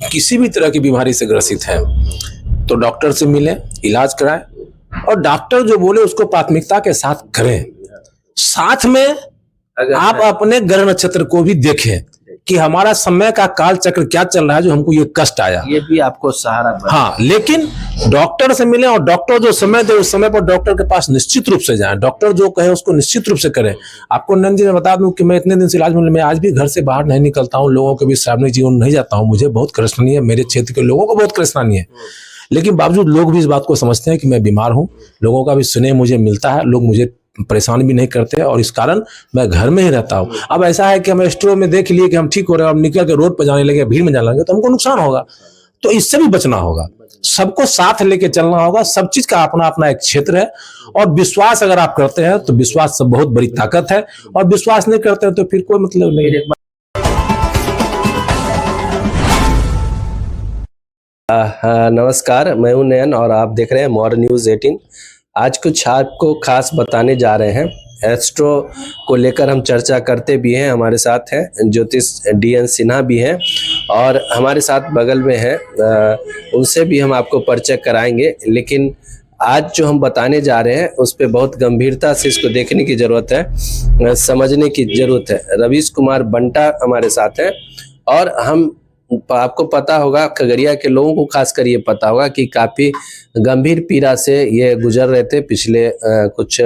किसी भी तरह की बीमारी से ग्रसित है तो डॉक्टर से मिलें, इलाज कराएं और डॉक्टर जो बोले उसको प्राथमिकता के साथ करें। साथ में आप अपने ग्रह नक्षत्र को भी देखें कि हमारा समय का काल चक्र क्या चल रहा है जो हमको ये कष्ट आया, ये भी आपको सहारा बने। हाँ, लेकिन डॉक्टर से मिलें और डॉक्टर जो समय दे उस समय पर डॉक्टर के पास निश्चित रूप से जाएं। डॉक्टर जो कहे उसको निश्चित रूप से करें। आपको नंद जी मैं बता दूं कि मैं इतने दिन से इलाज में मैं आज भी घर से बाहर नहीं निकलता हूँ, लोगों के बीच सार्वजनिक जीवन नहीं जाता हूँ। मुझे बहुत परेशानी है, मेरे क्षेत्र के लोगों को बहुत परेशानी है, लेकिन बावजूद लोग भी इस बात को समझते हैं कि मैं बीमार हूँ। लोगों का भी स्नेह मुझे मिलता है, लोग मुझे परेशान भी नहीं करते और इस कारण मैं घर में ही रहता हूँ। अब ऐसा है कि हम स्टोर में देख लिए कि हम ठीक हो रहे हैं, अब निकल के रोड पर जाने लगे, भीड़ में जाने लगे तो हमको नुकसान होगा। तो इससे भी बचना होगा, सबको साथ लेके चलना होगा। सब चीज का अपना अपना एक क्षेत्र है और विश्वास अगर आप करते हैं तो विश्वास सब बहुत बड़ी ताकत है, और विश्वास नहीं करते हैं तो फिर कोई मतलब नहीं है। नमस्कार, मैं हूं नयन और आप देख रहे हैं मॉर्निंग न्यूज 18। आज कुछ आपको खास बताने जा रहे हैं। एस्ट्रो को लेकर हम चर्चा करते भी हैं। हमारे साथ हैं ज्योतिष DN सिन्हा भी हैं और हमारे साथ बगल में हैं, उनसे भी हम आपको परिचय कराएंगे। लेकिन आज जो हम बताने जा रहे हैं उस पर बहुत गंभीरता से इसको देखने की ज़रूरत है, समझने की ज़रूरत है। रवीश कुमार बंटा हमारे साथ हैं और हम आपको पता होगा, खगड़िया के लोगों को खासकर ये पता होगा कि काफ़ी गंभीर पीड़ा से ये गुजर रहे थे। पिछले कुछ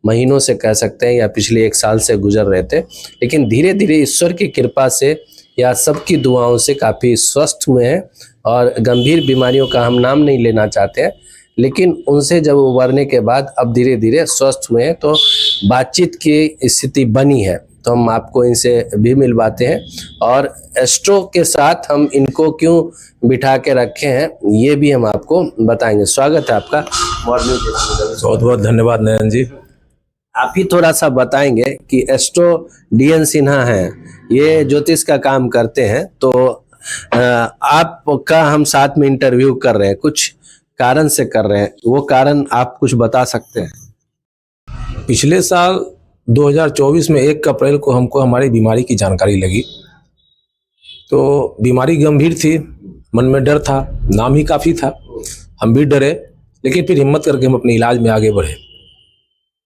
महीनों से कह सकते हैं या पिछले 1 साल से गुजर रहे थे, लेकिन धीरे धीरे ईश्वर की कृपा से या सबकी दुआओं से काफ़ी स्वस्थ हुए हैं। और गंभीर बीमारियों का हम नाम नहीं लेना चाहते हैं, लेकिन उनसे जब उबरने के बाद अब धीरे धीरे स्वस्थ हुए हैं तो बातचीत की स्थिति बनी है। तो हम आपको इनसे भी मिलवाते हैं और एस्ट्रो के साथ हम इनको क्यों बिठा के रखे हैं ये भी हम आपको बताएंगे। स्वागत है आपका मॉर्निंग। बहुत बहुत धन्यवाद नयन जी। आप ही थोड़ा सा बताएंगे कि एस्ट्रो DN सिन्हा हैं, ये ज्योतिष का काम करते हैं, तो आपका हम साथ में इंटरव्यू कर रहे हैं, कुछ कारण से कर रहे हैं, वो कारण आप कुछ बता सकते हैं? पिछले साल 2024 में 1 अप्रैल को हमको हमारी बीमारी की जानकारी लगी। तो बीमारी गंभीर थी, मन में डर था, नाम ही काफ़ी था, हम भी डरे, लेकिन फिर हिम्मत करके हम अपने इलाज में आगे बढ़े।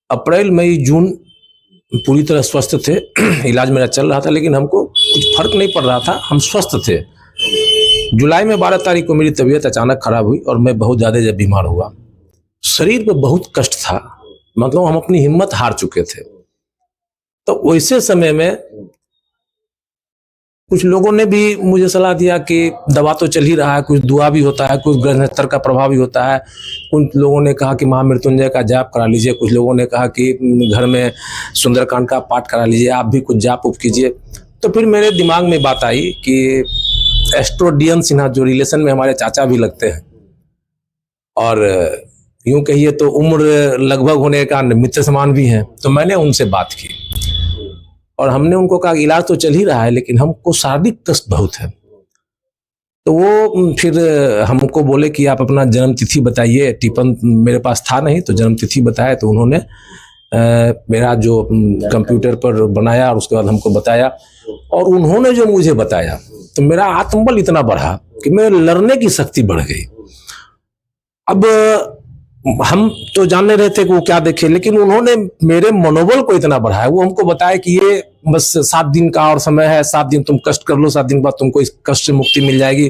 अप्रैल मई जून पूरी तरह स्वस्थ थे, इलाज मेरा चल रहा था, लेकिन हमको कुछ फर्क नहीं पड़ रहा था, हम स्वस्थ थे। जुलाई में 12 तारीख को मेरी तबीयत अचानक खराब हुई और मैं बहुत ज़्यादा जब बीमार हुआ, शरीर में बहुत कष्ट था, मतलब हम अपनी हिम्मत हार चुके थे। तो वैसे समय में कुछ लोगों ने भी मुझे सलाह दिया कि दवा तो चल ही रहा है, कुछ दुआ भी होता है, कुछ ग्रह नक्षत्र का प्रभाव भी होता है। कुछ लोगों ने कहा कि महामृत्युंजय का जाप करा लीजिए, कुछ लोगों ने कहा कि घर में सुंदरकांड का पाठ करा लीजिए, आप भी कुछ जाप उप कीजिए। तो फिर मेरे दिमाग में बात आई कि एस्ट्रो DN सिन्हा जो रिलेशन में हमारे चाचा भी लगते हैं और यूं कहिए तो उम्र लगभग होने का मित्र समान भी हैं, तो मैंने उनसे बात की और हमने उनको कहा इलाज तो चल ही रहा है लेकिन हमको शारीरिक कष्ट बहुत है। तो वो फिर हमको बोले कि आप अपना जन्म तिथि बताइए। टिफन मेरे पास था नहीं, तो जन्म तिथि बताया, तो उन्होंने मेरा जो कंप्यूटर पर बनाया और उसके बाद हमको बताया, और उन्होंने जो मुझे बताया तो मेरा आत्मबल इतना बढ़ा कि मेरे लड़ने की शक्ति बढ़ गई। अब हम तो जानने रहे थे कि वो क्या देखे, लेकिन उन्होंने मेरे मनोबल को इतना बढ़ाया। वो हमको बताया कि ये बस 7 दिन का और समय है, 7 दिन तुम कष्ट कर लो, 7 दिन बाद तुमको इस कष्ट से मुक्ति मिल जाएगी।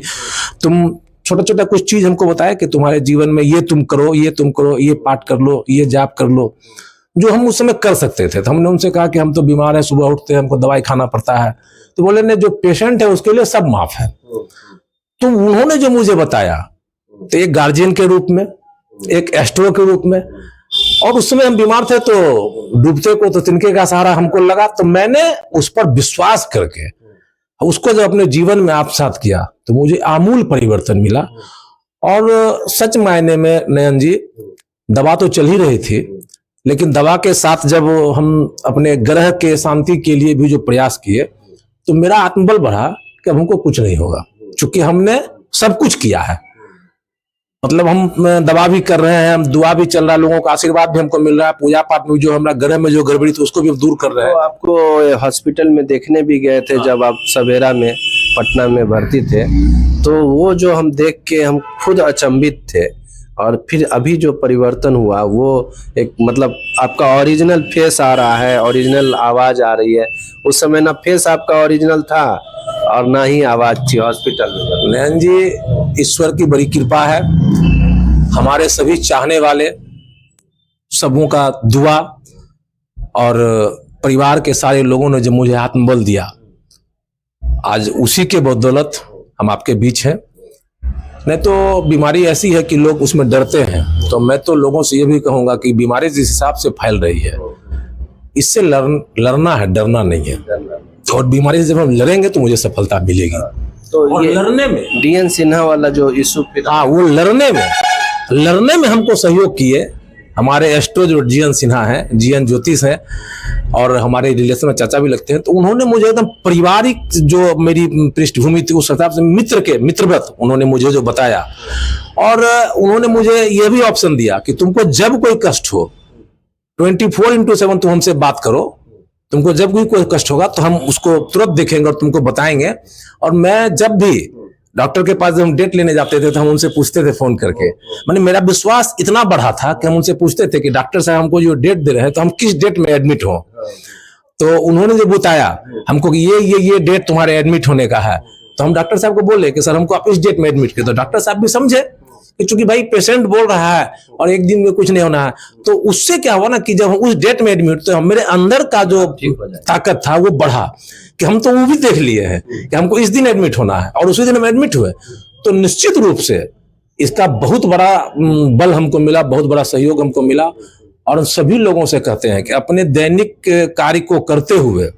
तुम छोटा छोटा कुछ चीज हमको बताया कि तुम्हारे जीवन में ये तुम करो, ये तुम करो, ये पाठ कर लो, ये जाप कर लो, जो हम उस समय कर सकते थे। तो हमने उनसे कहा कि हम तो बीमार हैं, सुबह उठते हैं, हमको दवाई खाना पड़ता है। तो बोले ने जो पेशेंट है उसके लिए सब माफ है। तो उन्होंने जो मुझे बताया, तो एक गार्जियन के रूप में, एक एस्ट्रो के रूप में, और उस समय हम बीमार थे तो डूबते को तो तिनके का सहारा हमको लगा। तो मैंने उस पर विश्वास करके उसको जब अपने जीवन में आत्मसात किया तो मुझे आमूल परिवर्तन मिला। और सच मायने में नयन जी, दवा तो चल ही रही थी, लेकिन दवा के साथ जब हम अपने ग्रह के शांति के लिए भी जो प्रयास किए तो मेरा आत्मबल बढ़ा कि अब हमको कुछ नहीं होगा, क्योंकि हमने सब कुछ किया है। मतलब हम दवा भी कर रहे हैं, हम दुआ भी चल रहा है, लोगों का आशीर्वाद भी हमको मिल रहा है, पूजा पाठ में जो हमारा ग्रह में जो गड़बड़ी थी उसको भी हम दूर कर रहे हैं। तो आपको हॉस्पिटल में देखने भी गए थे जब आप सवेरा में पटना में भर्ती थे, तो वो जो हम देख के हम खुद अचंभित थे। और फिर अभी जो परिवर्तन हुआ वो एक मतलब आपका ओरिजिनल फेस आ रहा है, ओरिजिनल आवाज आ रही है। उस समय ना फेस आपका ओरिजिनल था और ना ही आवाज थी हॉस्पिटल में। नयन जी, ईश्वर की बड़ी कृपा है, हमारे सभी चाहने वाले सबों का दुआ और परिवार के सारे लोगों ने जो मुझे आत्मबल दिया, आज उसी के बदौलत हम आपके बीच हैं। नहीं तो बीमारी ऐसी है कि लोग उसमें डरते हैं, तो मैं तो लोगों से ये भी कहूंगा कि बीमारी जिस हिसाब से फैल रही है, इससे लड़ना है, डरना नहीं है। और बीमारी से जब हम लड़ेंगे तो मुझे सफलता मिलेगी। तो और ये लड़ने में डीएन सिन्हा वाला जो इशू फिर हाँ, वो लड़ने में हमको सहयोग किए हमारे एस्ट्रो जो जीएन सिन्हा हैं, जीएन ज्योतिष हैं, और हमारे रिलेशन में चाचा भी लगते हैं। तो उन्होंने मुझे एकदम पारिवारिक जो मेरी पृष्ठभूमि थी उस हिसाब से मित्रवत उन्होंने मुझे जो बताया, और उन्होंने मुझे ये भी ऑप्शन दिया कि तुमको जब कोई कष्ट हो 24/7 तुम हमसे बात करो, तुमको जब भी कोई कष्ट होगा तो हम उसको तुरंत देखेंगे और तुमको बताएंगे। और मैं जब भी डॉक्टर के पास जब हम डेट लेने जाते थे तो हम उनसे पूछते थे फोन करके, मैंने मेरा विश्वास इतना बढ़ा था कि हम उनसे पूछते थे कि डॉक्टर साहब हमको जो डेट दे रहे हैं तो हम किस डेट में एडमिट हो। तो उन्होंने जो बताया हमको कि ये डेट तुम्हारे एडमिट होने का है, तो हम डॉक्टर साहब को बोले कि सर हमको आप इस डेट में एडमिट कर दो। डॉक्टर साहब भी समझे कि चूंकि भाई पेशेंट बोल रहा है और एक दिन में कुछ नहीं होना है, तो उससे क्या हुआ ना कि जब हम उस डेट में एडमिट, तो मेरे अंदर का जो ताकत था वो बढ़ा कि हम तो वो भी देख लिए हैं कि हमको इस दिन एडमिट होना है, और उसी दिन हम एडमिट हुए। तो निश्चित रूप से इसका बहुत बड़ा बल हमको मिला, बहुत बड़ा सहयोग हमको मिला। और सभी लोगों से कहते हैं कि अपने दैनिक कार्य को करते हुए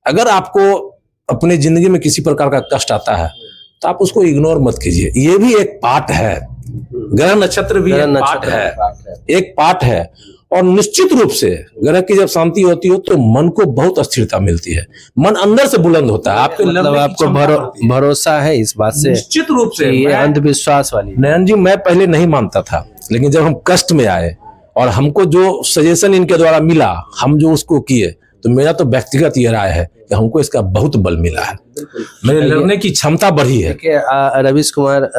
अगर आपको अपने जिंदगी में किसी प्रकार का कष्ट आता है तो आप उसको इग्नोर मत कीजिए। ये भी एक पार्ट है, ग्रह नक्षत्र भी एक पार्ट है। और निश्चित रूप से ग्रह की जब शांति होती हो तो मन को बहुत स्थिरता मिलती है, मन अंदर से बुलंद होता है। आपके मतलब आपको भरोसा है इस बात से? निश्चित रूप से। ये अंधविश्वास वाली? नयन जी, मैं पहले नहीं मानता था, लेकिन जब हम कष्ट में आए और हमको जो सजेशन इनके द्वारा मिला, हम जो उसको किए, तो मेरा तो व्यक्तिगत ये राय है कि हमको इसका बहुत बल मिला है, मेरे लड़ने की क्षमता बढ़ी है। रवीश कुमार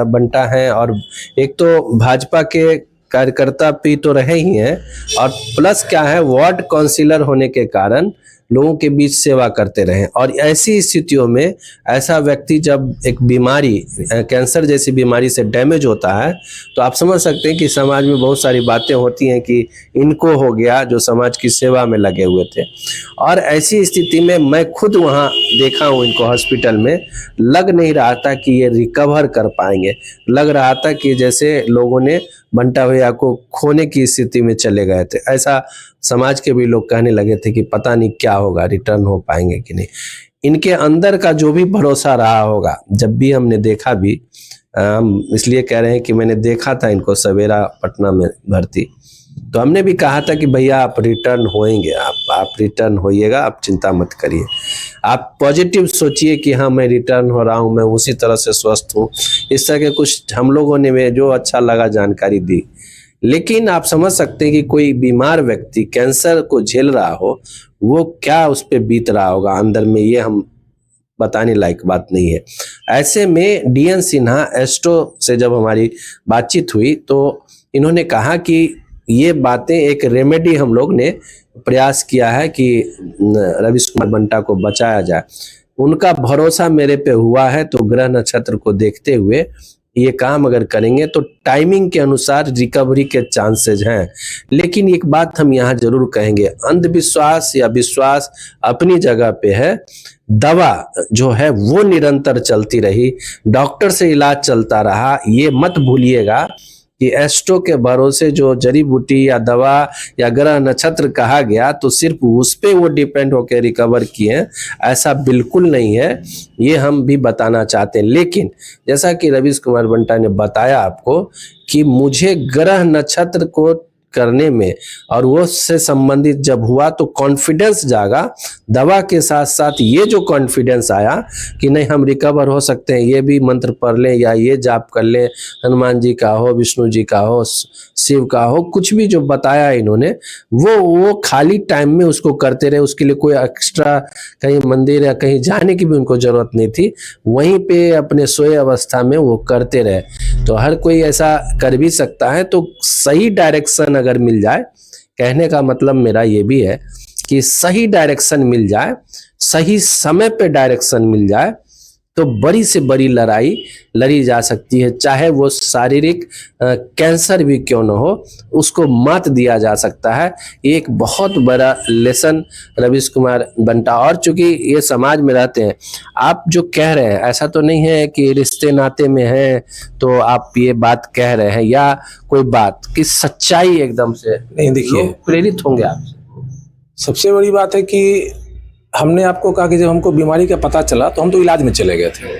बंटा हैं और एक तो भाजपा के कार्यकर्ता भी तो रहे ही हैं, और प्लस क्या है, वार्ड काउंसिलर होने के कारण लोगों के बीच सेवा करते रहे। और ऐसी स्थितियों में ऐसा व्यक्ति जब एक बीमारी, कैंसर जैसी बीमारी से डैमेज होता है, तो आप समझ सकते हैं कि समाज में बहुत सारी बातें होती हैं कि इनको हो गया, जो समाज की सेवा में लगे हुए थे। और ऐसी स्थिति में मैं खुद वहाँ देखा हूँ इनको हॉस्पिटल में, लग नहीं रहा था कि ये रिकवर कर पाएंगे। लग रहा था कि जैसे लोगों ने बंटा भैया को खोने की स्थिति में चले गए थे। ऐसा समाज के भी लोग कहने लगे थे कि पता नहीं क्या होगा, रिटर्न हो पाएंगे कि नहीं। इनके अंदर का जो भी भरोसा रहा होगा, जब भी हमने देखा भी, हम इसलिए कह रहे हैं कि मैंने देखा था इनको सवेरा पटना में भर्ती, तो हमने भी कहा था कि भैया आप रिटर्न होएंगे, आप रिटर्न होइएगा, आप चिंता मत करिए, आप पॉजिटिव सोचिए कि हाँ मैं रिटर्न हो रहा हूँ, मैं उसी तरह से स्वस्थ हूँ। इस तरह के कुछ हम लोगों ने जो अच्छा लगा जानकारी दी। लेकिन आप समझ सकते हैं कि कोई बीमार व्यक्ति कैंसर को झेल रहा हो, वो क्या उस पर बीत रहा होगा अंदर में, ये हम बताने लायक बात नहीं है। ऐसे में डीएन सिन्हा एस्ट्रो से जब हमारी बातचीत हुई तो इन्होंने कहा कि ये बातें एक रेमेडी हम लोग ने प्रयास किया है कि रवीश कुमार बंटा को बचाया जाए। उनका भरोसा मेरे पे हुआ है, तो ग्रह नक्षत्र को देखते हुए ये काम अगर करेंगे तो टाइमिंग के अनुसार रिकवरी के चांसेस हैं। लेकिन एक बात हम यहाँ जरूर कहेंगे, अंधविश्वास या विश्वास अपनी जगह पे है, दवा जो है वो निरंतर चलती रही, डॉक्टर से इलाज चलता रहा। ये मत भूलिएगा कि एस्ट्रो के भरोसे जो जड़ी बूटी या दवा या ग्रह नक्षत्र कहा गया तो सिर्फ उस पे वो डिपेंड होकर रिकवर किए, ऐसा बिल्कुल नहीं है। ये हम भी बताना चाहते हैं। लेकिन जैसा कि रवीश कुमार बंटा ने बताया आपको कि मुझे ग्रह नक्षत्र को करने में और वो से संबंधित जब हुआ तो कॉन्फिडेंस जागा। दवा के साथ साथ ये जो कॉन्फिडेंस आया कि नहीं हम रिकवर हो सकते हैं, ये भी मंत्र पढ़ लें या ये जाप कर लें, हनुमान जी का हो, विष्णु जी का हो, शिव का हो, कुछ भी जो बताया इन्होंने वो खाली टाइम में उसको करते रहे। उसके लिए कोई एक्स्ट्रा कहीं मंदिर या कहीं जाने की भी उनको जरूरत नहीं थी, वहीं पे अपने सोए अवस्था में वो करते रहे। तो हर कोई ऐसा कर भी सकता है। तो सही डायरेक्शन अगर मिल जाए, कहने का मतलब मेरा ये भी है कि सही डायरेक्शन मिल जाए, सही समय पे डायरेक्शन मिल जाए तो बड़ी से बड़ी लड़ाई लड़ी जा सकती है। चाहे वो शारीरिक कैंसर भी क्यों न हो, उसको मात दिया जा सकता है। एक बहुत बड़ा लेसन रवीश कुमार बंटा। और चूंकि ये समाज में रहते हैं, आप जो कह रहे हैं ऐसा तो नहीं है कि रिश्ते नाते में हैं तो आप ये बात कह रहे हैं, या कोई बात कि सच्चाई एकदम से नहीं, देखिए प्रेरित होंगे आप। सबसे बड़ी बात है कि हमने आपको कहा कि जब हमको बीमारी का पता चला तो हम तो इलाज में चले गए थे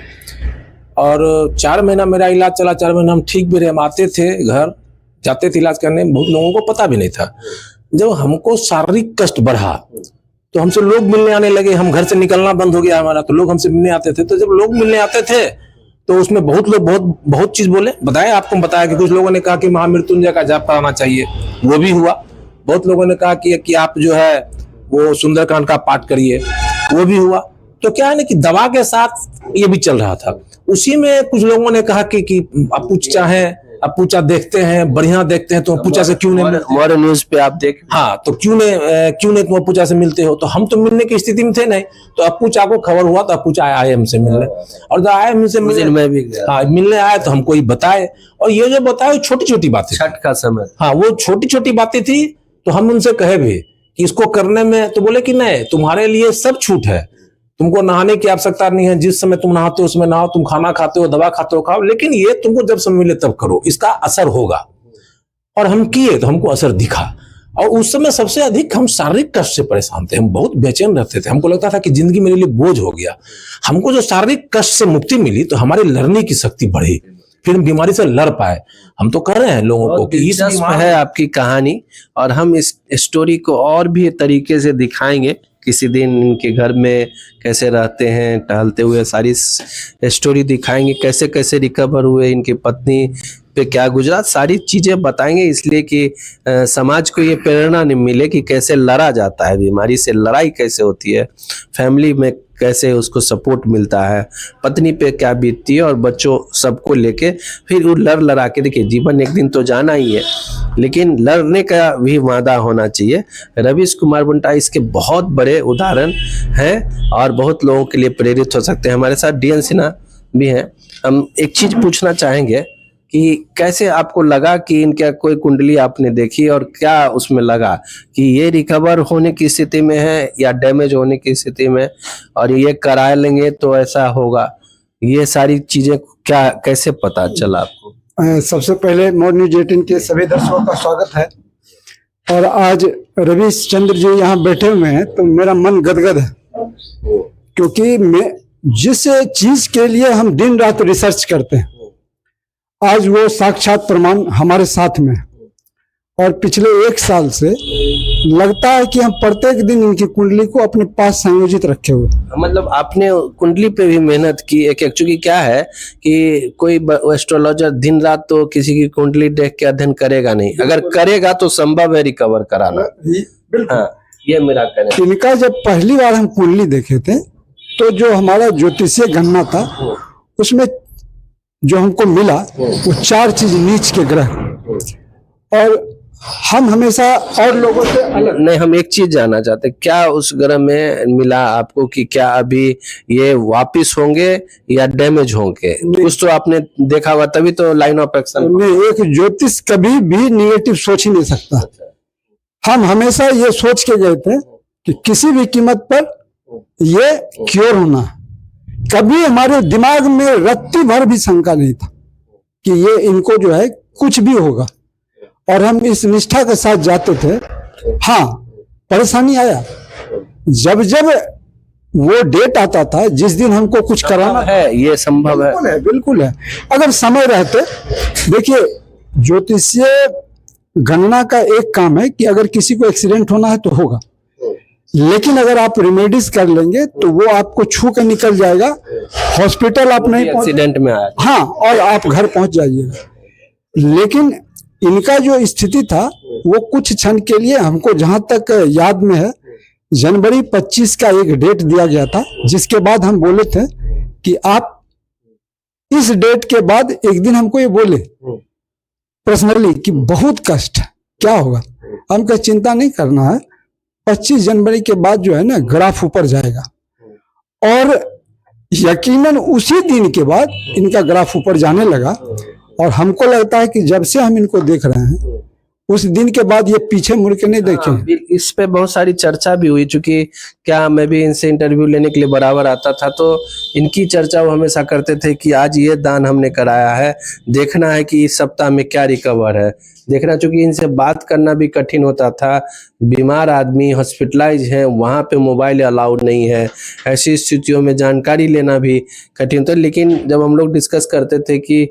और 4 महीना मेरा इलाज चला। 4 महीना हम ठीक भी रहे, हम आते थे घर, जाते थे इलाज करने, बहुत लोगों को पता भी नहीं था। जब हमको शारीरिक कष्ट बढ़ा तो हमसे लोग मिलने आने लगे, हम घर से निकलना बंद हो गया हमारा, तो लोग हमसे मिलने आते थे। तो जब लोग मिलने आते थे तो उसमें बहुत लोग बहुत चीज बोले, बताया आपको बताया कि कुछ लोगों ने कहा कि महामृत्युंजय का जाप कराना चाहिए, वो भी हुआ। बहुत लोगों ने कहा कि आप जो है वो सुंदरकांड का पाठ करिए, वो भी हुआ। तो क्या है ना कि दवा के साथ ये भी चल रहा था। उसी में कुछ लोगों ने कहा कि आप चाहें आप पूछा देखते हैं, बढ़िया देखते हैं, तो पूछा से क्यों नहीं मॉडर्न न्यूज पे आप देख, हाँ, तो क्यों नहीं तुम पूछा से मिलते हो। तो हम तो मिलने की स्थिति में थे नहीं, तो अब पूछा को खबर हुआ तो अब पूछा आए हमसे मिलने, और जब आए हमसे मिलने, मैं भी गया। हाँ, मिलने आए तो हमको ये बताए, और ये जो बताए छोटी छोटी बातें, छठ का समय, हाँ, वो छोटी छोटी बातें थी। तो हम उनसे कहे भी कि इसको करने में, तो बोले कि नहीं, तुम्हारे लिए सब छूट है, तुमको नहाने की आवश्यकता नहीं है, जिस समय तुम नहाते हो उसमें नहाओ, तुम खाना खाते हो, दवा खाते हो खाओ, लेकिन ये तुमको जब समय मिले तब करो, इसका असर होगा। और हम किए तो हमको असर दिखा। और उस समय सबसे अधिक हम शारीरिक कष्ट से परेशान थे, हम बहुत बेचैन रहते थे, हमको लगता था कि जिंदगी मेरे लिए बोझ हो गया। हमको जो शारीरिक कष्ट से मुक्ति मिली तो हमारी लड़ने की शक्ति बढ़ी, फिर हम बीमारी से लड़ पाए। हम तो कर रहे हैं लोगों को कि इस है आपकी कहानी, और हम इस स्टोरी को और भी तरीके से दिखाएंगे किसी दिन। इनके घर में कैसे रहते हैं, टहलते हुए सारी स्टोरी दिखाएंगे, कैसे कैसे रिकवर हुए, इनकी पत्नी पे क्या गुजरा, सारी चीजें बताएंगे। इसलिए कि समाज को ये प्रेरणा नहीं मिले कि कैसे लड़ा जाता है, बीमारी से लड़ाई कैसे होती है, फैमिली में कैसे उसको सपोर्ट मिलता है, पत्नी पे क्या बीतती है, और बच्चों सबको लेके फिर वो लड़ा के। देखिए, जीवन एक दिन तो जाना ही है, लेकिन लड़ने का भी वादा होना चाहिए। रवीश कुमार बंटा इसके बहुत बड़े उदाहरण हैं और बहुत लोगों के लिए प्रेरित हो सकते हैं। हमारे साथ DN सिन्हा भी हैं। हम एक चीज पूछना चाहेंगे कि कैसे आपको लगा कि इनका कोई कुंडली आपने देखी, और क्या उसमें लगा कि ये रिकवर होने की स्थिति में है या डैमेज होने की स्थिति में, और ये करा लेंगे तो ऐसा होगा, ये सारी चीजें क्या कैसे पता चला आपको? सबसे पहले मॉडर्न न्यूज 18 के सभी दर्शकों का स्वागत है। और आज रवीश चंद्र जी यहाँ बैठे हुए हैं तो मेरा मन गदगद है, क्योंकि मैं जिस चीज के लिए हम दिन रात रिसर्च करते हैं, आज वो साक्षात प्रमाण हमारे साथ में है। और पिछले 1 साल से लगता है कि हम प्रत्येक दिन इनकी कुंडली को अपने पास संयोजित रखे हुए। मतलब आपने कुंडली पे भी मेहनत की। एक एक्चुअली क्या है कि कोई एस्ट्रोलॉजर दिन रात तो किसी की कुंडली देख के अध्ययन करेगा नहीं, अगर करेगा तो संभव है रिकवर कराना। हाँ, ये मेरा कहना। इनका जब पहली बार हम कुंडली देखे थे तो जो हमारा ज्योतिषीय गणना था उसमें जो हमको मिला वो 4 चीज नीच के ग्रह, और हम हमेशा और लोगों से अलग। नहीं, हम एक चीज जानना चाहते, क्या उस ग्रह में मिला आपको कि क्या अभी ये वापिस होंगे या डैमेज होंगे? कुछ तो आपने देखा हुआ, तभी तो लाइन ऑफ एक्शन। एक ज्योतिष कभी भी निगेटिव सोच ही नहीं सकता। हम हमेशा ये सोच के गए थे कि किसी भी कीमत पर ये क्योर होना। कभी हमारे दिमाग में रत्ती भर भी शंका नहीं था कि ये इनको जो है कुछ भी होगा, और हम इस निष्ठा के साथ जाते थे। हाँ, परेशानी आया जब जब वो डेट आता था जिस दिन हमको कुछ कराना है, ये संभव है, बिल्कुल है। अगर समय रहते, देखिए ज्योतिषीय गणना का एक काम है कि अगर किसी को एक्सीडेंट होना है तो होगा, लेकिन अगर आप रेमेडीज कर लेंगे तो वो आपको छू के निकल जाएगा, हॉस्पिटल आप नहीं एक्सीडेंट में आया। हाँ, और आप घर पहुंच जाइएगा। लेकिन इनका जो स्थिति था वो कुछ क्षण के लिए, हमको जहां तक याद में है, जनवरी 25 का एक डेट दिया गया था, जिसके बाद हम बोले थे कि आप इस डेट के बाद एक दिन हमको ये बोले पर्सनली कि बहुत कष्ट है, क्या होगा। हमको चिंता नहीं करना है, 25 जनवरी के बाद जो है ना ग्राफ ऊपर जाएगा, और यकीनन उसी दिन के बाद इनका ग्राफ ऊपर जाने लगा। और हमको लगता है कि जब से हम इनको देख रहे हैं उस दिन के बाद ये पीछे मुड़ के नहीं देखेंगे। इस पे बहुत सारी चर्चा भी हुई, चूंकि क्या मैं भी इनसे इंटरव्यू लेने के लिए बराबर आता था, तो इनकी चर्चा वो हमेशा करते थे कि आज ये दान हमने कराया है, देखना है कि इस सप्ताह में क्या रिकवर है, देखना। चूंकि इनसे बात करना भी कठिन होता था, बीमार आदमी हॉस्पिटलाइज है, वहाँ पे मोबाइल अलाउड नहीं है, ऐसी स्थितियों में जानकारी लेना भी कठिन होता। लेकिन जब हम लोग डिस्कस करते थे कि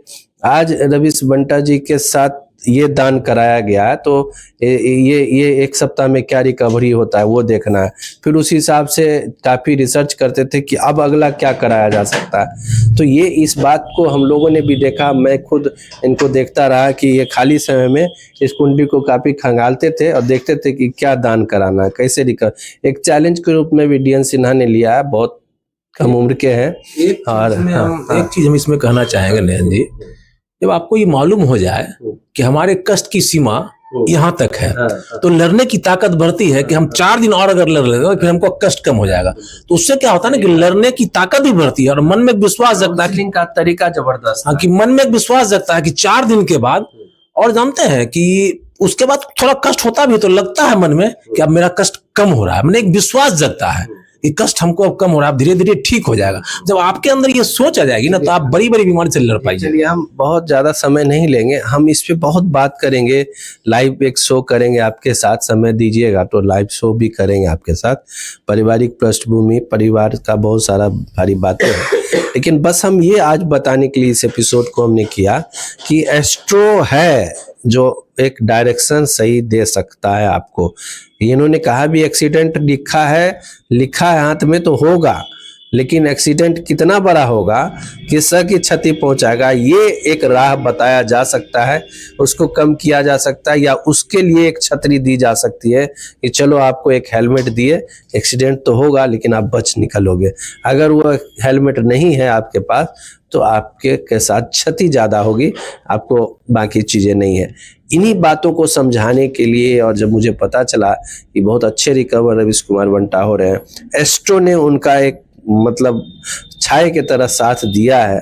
आज रवीश बंटा जी के साथ ये दान कराया गया है, तो ये एक सप्ताह में क्या रिकवरी होता है वो देखना है। फिर उस हिसाब से काफ़ी रिसर्च करते थे कि अब अगला क्या कराया जा सकता है। तो ये इस बात को हम लोगों ने भी देखा, मैं खुद इनको देखता रहा कि ये खाली समय में इस कुंडली को काफ़ी खंगालते थे और देखते थे कि क्या दान कराना है, कैसे रिकवर। एक चैलेंज के रूप में भी डी.एन. सिन्हा ने लिया है, बहुत कम उम्र के हैं। और एक चीज हम इसमें कहना चाहेंगे नयन जी, जब आपको ये मालूम हो जाए कि हमारे कष्ट की सीमा यहाँ तक है, तो लड़ने की ताकत बढ़ती है कि हम 4 दिन और अगर लड़ लेते तो फिर हमको कष्ट कम हो जाएगा। तो उससे क्या होता है ना कि लड़ने की ताकत भी बढ़ती है और मन में एक विश्वास जगता है का तरीका जबरदस्त। हाँ, कि मन में एक विश्वास जगता है कि 4 दिन के बाद, और जानते हैं कि उसके बाद थोड़ा कष्ट होता भी तो लगता है मन में कि अब मेरा कष्ट कम हो रहा है, मैंने एक विश्वास जगता है कि कष्ट हमको अब कम हो रहा है, धीरे धीरे ठीक हो जाएगा। जब आपके अंदर ये सोच आ जाएगी ना, तो आप बड़ी बड़ी बीमारी से लड़ पाएंगे। चलिए, हम बहुत ज्यादा समय नहीं लेंगे, हम इस पे बहुत बात करेंगे, लाइव एक शो करेंगे आपके साथ, समय दीजिएगा तो लाइव शो भी करेंगे आपके साथ। पारिवारिक पृष्ठभूमि, परिवार का बहुत सारा भारी बातें हैं, लेकिन बस हम ये आज बताने के लिए इस एपिसोड को हमने किया कि एस्ट्रो है जो एक डायरेक्शन सही दे सकता है आपको। इन्होंने कहा भी एक्सीडेंट लिखा है हाथ में तो होगा, लेकिन एक्सीडेंट कितना बड़ा होगा, किसका की क्षति पहुंचाएगा, ये एक राह बताया जा सकता है, उसको कम किया जा सकता है, या उसके लिए एक छतरी दी जा सकती है कि चलो आपको एक हेलमेट दिए, एक्सीडेंट तो होगा लेकिन आप बच निकलोगे। अगर वो हेलमेट नहीं है आपके पास तो आपके के साथ क्षति ज़्यादा होगी, आपको बाकी चीज़ें नहीं है। इन्हीं बातों को समझाने के लिए, और जब मुझे पता चला कि बहुत अच्छे रिकवर रवीश कुमार बंटा हो रहे हैं, एस्ट्रो ने उनका एक मतलब छाया की तरह साथ दिया है,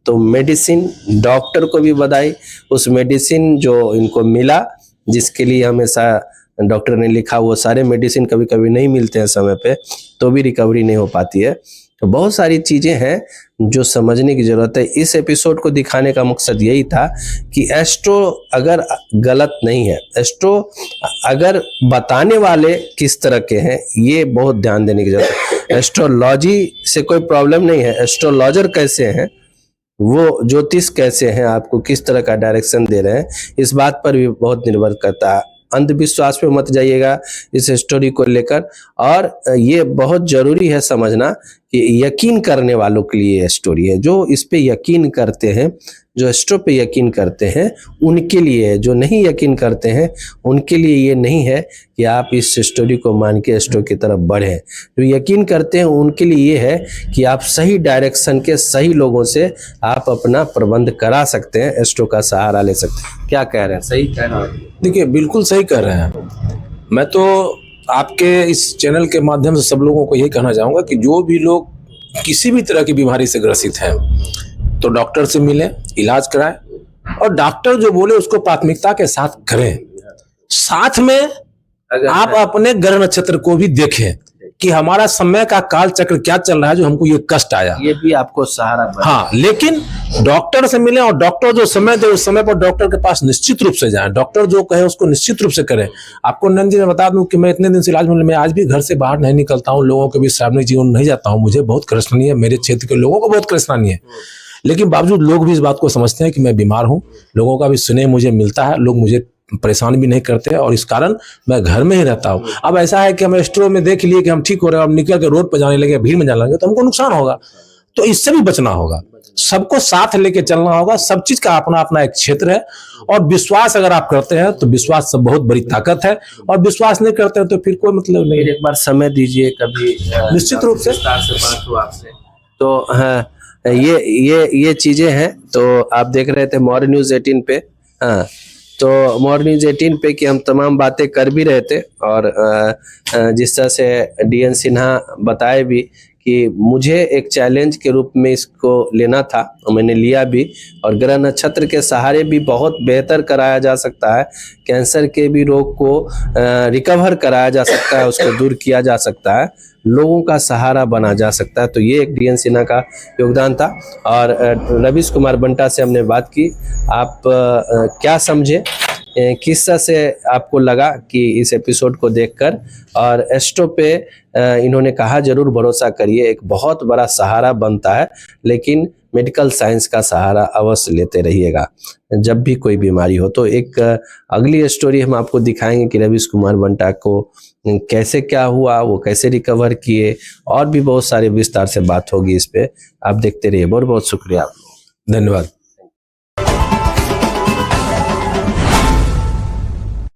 तो मेडिसिन, डॉक्टर को भी बधाई, उस मेडिसिन जो इनको मिला, जिसके लिए हमेशा डॉक्टर ने लिखा, वो सारे मेडिसिन कभी कभी नहीं मिलते हैं समय पे, तो भी रिकवरी नहीं हो पाती है। तो बहुत सारी चीज़ें हैं जो समझने की ज़रूरत है। इस एपिसोड को दिखाने का मकसद यही था कि एस्ट्रो अगर गलत नहीं है, एस्ट्रो अगर बताने वाले किस तरह के हैं, ये बहुत ध्यान देने की ज़रूरत है। एस्ट्रोलॉजी से कोई प्रॉब्लम नहीं है, एस्ट्रोलॉजर कैसे हैं, वो ज्योतिष कैसे हैं, आपको किस तरह का डायरेक्शन दे रहे हैं, इस बात पर भी बहुत निर्भर करता है। अंधविश्वास पे मत जाइएगा इस स्टोरी को लेकर। और ये बहुत जरूरी है समझना कि यकीन करने वालों के लिए ये स्टोरी है, जो इस पे यकीन करते हैं, जो एस्ट्रो पे यकीन करते हैं उनके लिए है, जो नहीं यकीन करते हैं उनके लिए ये नहीं है कि आप इस स्टोरी को मान के एस्ट्रो की तरफ बढ़ें। जो यकीन करते हैं उनके लिए ये है कि आप सही डायरेक्शन के सही लोगों से आप अपना प्रबंध करा सकते हैं, एस्ट्रो का सहारा ले सकते हैं। क्या कह रहे हैं, सही कह रहे हैं? देखिए, बिल्कुल सही कह रहे हैं। मैं तो आपके इस चैनल के माध्यम से सब लोगों को यही कहना चाहूँगा कि जो भी लोग किसी भी तरह की बीमारी से ग्रसित हैं तो डॉक्टर से मिलें, इलाज कराएं, और डॉक्टर जो बोले उसको प्राथमिकता के साथ करें। साथ में आप अपने ग्रह नक्षत्र को भी देखें कि हमारा समय का काल चक्र क्या चल रहा है जो हमको ये कष्ट आया, ये भी आपको सहारा बने। हाँ, लेकिन डॉक्टर से मिलें, और डॉक्टर जो समय दे उस समय पर डॉक्टर के पास निश्चित रूप से जाएं। डॉक्टर जो कहे उसको निश्चित रूप से करें। आपको नंद जी मैं बता दूं कि मैं इतने दिन से इलाज में, मैं आज भी घर से बाहर नहीं निकलता हूँ, लोगों के बीच सार्वजनिक जीवन नहीं जाता हूँ, मुझे बहुत परेशानी है, मेरे क्षेत्र के लोगों को बहुत परेशानी है, लेकिन बावजूद लोग भी इस बात को समझते हैं कि मैं बीमार हूँ, लोगों का भी सुने मुझे मिलता है, लोग मुझे परेशान भी नहीं करते और इस कारण मैं घर में ही रहता हूँ। अब ऐसा है कि हम एस्ट्रो में देख लिए कि हम ठीक हो रहे हैं, अब निकल के रोड पर जाने लगे, भीड़ में जाने लगे तो हमको नुकसान होगा। तो इससे भी बचना होगा, सबको साथ लेके चलना होगा। सब चीज का अपना अपना एक क्षेत्र है और विश्वास अगर आप करते हैं तो विश्वास सब बहुत बड़ी ताकत है, और विश्वास नहीं करते हैं तो फिर कोई मतलब नहीं। एक बार समय दीजिए, कभी निश्चित रूप से विस्तार से बात हो आपसे। तो हाँ, ये चीजें हैं। तो आप देख रहे थे मॉर्निंग न्यूज 18 पे। हाँ, तो मॉर्निंग न्यूज 18 पे कि हम तमाम बातें कर भी रहे थे, और जिस तरह से DN सिन्हा बताए भी कि मुझे एक चैलेंज के रूप में इसको लेना था, मैंने लिया भी, और ग्रह नक्षत्र के सहारे भी बहुत बेहतर कराया जा सकता है। कैंसर के भी रोग को रिकवर कराया जा सकता है, उसको दूर किया जा सकता है, लोगों का सहारा बना जा सकता है। तो ये एक DN सिन्हा का योगदान था। और रवीश कुमार बंटा से हमने बात की। आप क्या समझे, किस तरह से आपको लगा कि इस एपिसोड को देखकर? और एस्ट्रो पे इन्होंने कहा जरूर भरोसा करिए, एक बहुत बड़ा सहारा बनता है, लेकिन मेडिकल साइंस का सहारा अवश्य लेते रहिएगा जब भी कोई बीमारी हो। तो एक अगली स्टोरी हम आपको दिखाएंगे कि रवीश कुमार बंटा को कैसे क्या हुआ, वो कैसे रिकवर किए, और भी बहुत सारे विस्तार से बात होगी इस पे। आप देखते रहिए। बहुत बहुत शुक्रिया। धन्यवाद।